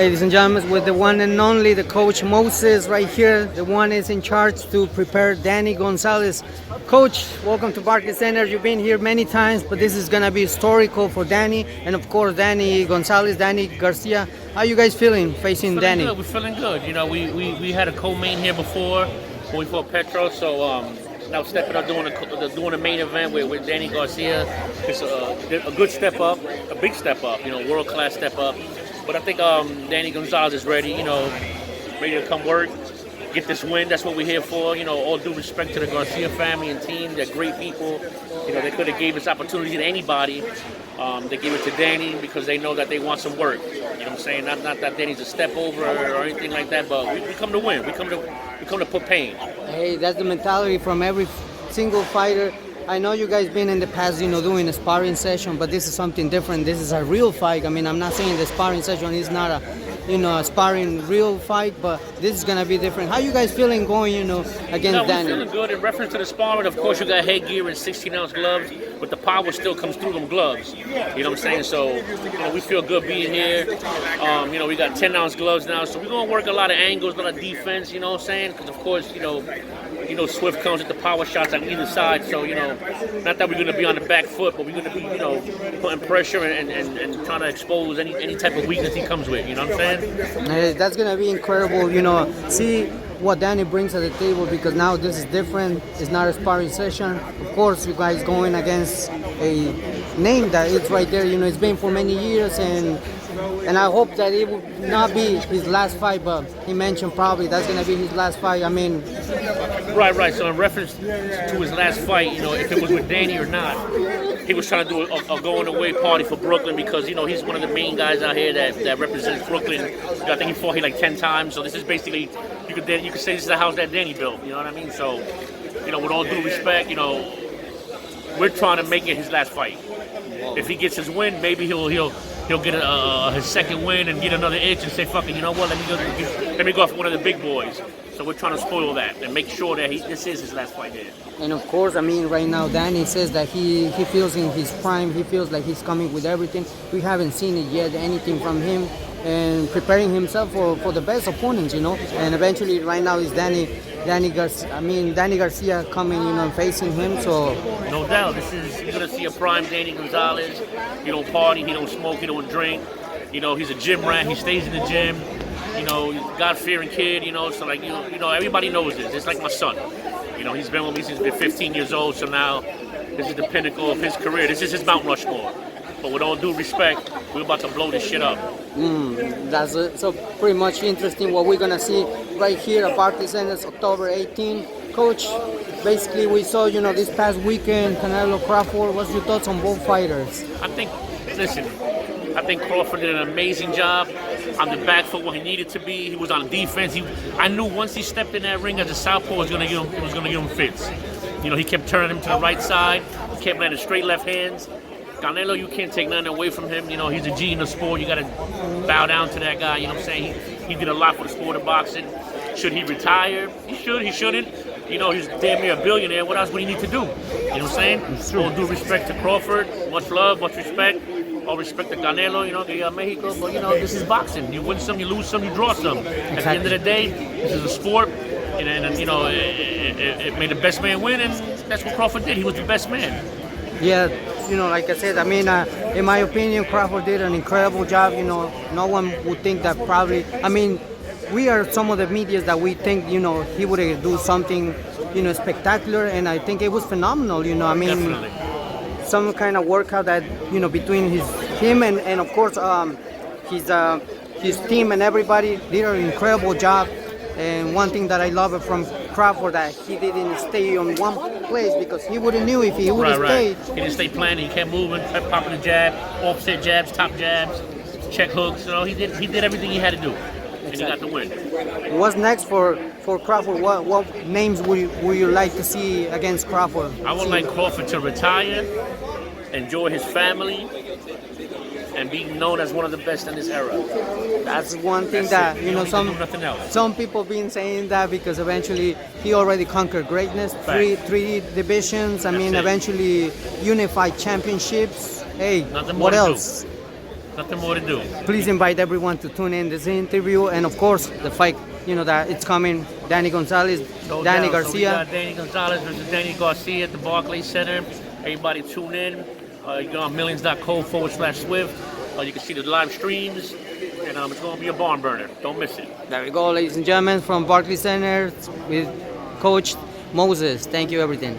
Ladies and gentlemen, with the one and only, the coach Moises right here. The one is in charge to prepare Danny Gonzalez. Coach, welcome to Barclays Center. You've been here many times, but this is going to be historical for Danny. And of course, Danny Gonzalez, Danny Garcia. How you guys feeling facing Danny? We're feeling good. You know, we had a co-main here before when we fought Petro, so now stepping up doing a main event with Danny Garcia. It's a good step up, a big step up, you know, world-class step up. But I think Danny Gonzalez is ready, you know, ready to come work, get this win. That's what we're here for. You know, all due respect to the Garcia family and team. They're great people. You know, they could have gave this opportunity to anybody. They gave it to Danny because they know that they want some work. You know what I'm saying? Not that Danny's a step over or anything like that, but we come to win. We come to put pain. Hey, that's the mentality from every single fighter. I know you guys been in the past, you know, doing a sparring session, but this is something different. This is a real fight. I mean, I'm not saying the sparring session is not a, you know, a sparring real fight, but this is gonna be different. How you guys feeling going, you know, against Danny? We're feeling good. In reference to the sparring, of course, you got headgear and 16-ounce gloves, but the power still comes through them gloves. You know what I'm saying? So, you know, we feel good being here. You know, we got 10-ounce gloves now, so we're gonna work a lot of angles, a lot of defense. You know what I'm saying? Because of course, you know, Swift comes with the power shots on either side. So, you know, not that we're going to be on the back foot, but we're going to be, you know, putting pressure and trying to expose any type of weakness he comes with. You know what I'm saying? That's going to be incredible, you know. See what Danny brings to the table, because now this is different. It's not a sparring session. Of course, you guys going against a name that is right there. You know, it's been for many years, and I hope that it will not be his last fight, but he mentioned probably that's going to be his last fight. I mean... Right. So in reference to his last fight, you know, if it was with Danny or not, he was trying to do a going-away party for Brooklyn because, you know, he's one of the main guys out here that represents Brooklyn. I think he fought here like 10 times, so this is basically, you could say this is the house that Danny built, you know what I mean? So, you know, with all due respect, you know, we're trying to make it his last fight. If he gets his win, maybe he'll get his second win and get another itch and say, fuck it, you know what, let me go for one of the big boys. So we're trying to spoil that and make sure that this is his last fight here. And of course, I mean, right now, Danny says that he feels in his prime. He feels like he's coming with everything. We haven't seen it yet, anything from him, and preparing himself for the best opponents, you know. And eventually, right now, is Danny Garcia coming, you know, facing him. So no doubt, you're gonna see a prime Danny Gonzalez. He don't party, he don't smoke, he don't drink. You know, he's a gym rat. He stays in the gym. You know, God-fearing kid. You know, so like you know, everybody knows this. It's like my son. You know, he's been with me since he's been 15 years old. So now, this is the pinnacle of his career. This is his Mount Rushmore. But with all due respect, we're about to blow this shit up. That's it. So pretty much interesting what we're gonna see right here at Barclays Center, October 18. Coach, basically we saw, you know, this past weekend, Canelo, Crawford. What's your thoughts on both fighters? I think Crawford did an amazing job on the back foot where he needed to be. He was on defense. I knew once he stepped in that ring as a southpaw, it was gonna give him fits. You know, he kept turning him to the right side. He kept landing straight left hands. Canelo, you can't take nothing away from him. You know, he's a G in the sport. You got to bow down to that guy. You know what I'm saying? He did a lot for the sport of boxing. Should he retire? He should. He shouldn't. You know, he's damn near a billionaire. What else would he need to do? You know what I'm saying? All due respect to Crawford. Much love, much respect. All respect to Canelo, you know, the Mexico. But, you know, this is boxing. You win some, you lose some, you draw some. At the end of the day, this is a sport. And you know, it made the best man win, and that's what Crawford did. He was the best man. Yeah, you know, like I said, I mean, in my opinion, Crawford did an incredible job. You know, no one would think that probably, I mean, we are some of the media that we think, you know, he would do something, you know, spectacular, and I think it was phenomenal, you know, I mean, definitely. Some kind of workout that, you know, between him and of course, his team and everybody did an incredible job. And one thing that I love from Crawford, that he didn't stay on one place, because he wouldn't knew if he would have stayed. He didn't stay planted. He kept moving, kept popping the jab, offset jabs, top jabs, check hooks. You know, he did everything he had to do, and he got the win. What's next for Crawford? What names would you like to see against Crawford? I would like Crawford to retire, enjoy his family, and be known as one of the best in this era. That's one thing that, you know, some people been saying that because eventually he already conquered greatness, three divisions. I mean, eventually unified championships. Hey, what else? Nothing more to do. Please invite everyone to tune in this interview, and of course the fight. You know that it's coming. Danny Gonzalez, No Danny doubt. Garcia. So we got Danny Gonzalez versus Danny Garcia at the Barclays Center. Everybody tune in. You go on millions.co/Swift. You can see the live streams, and it's going to be a barn burner. Don't miss it. There we go, ladies and gentlemen, from Barclays Center with Coach Moises. Thank you, everything.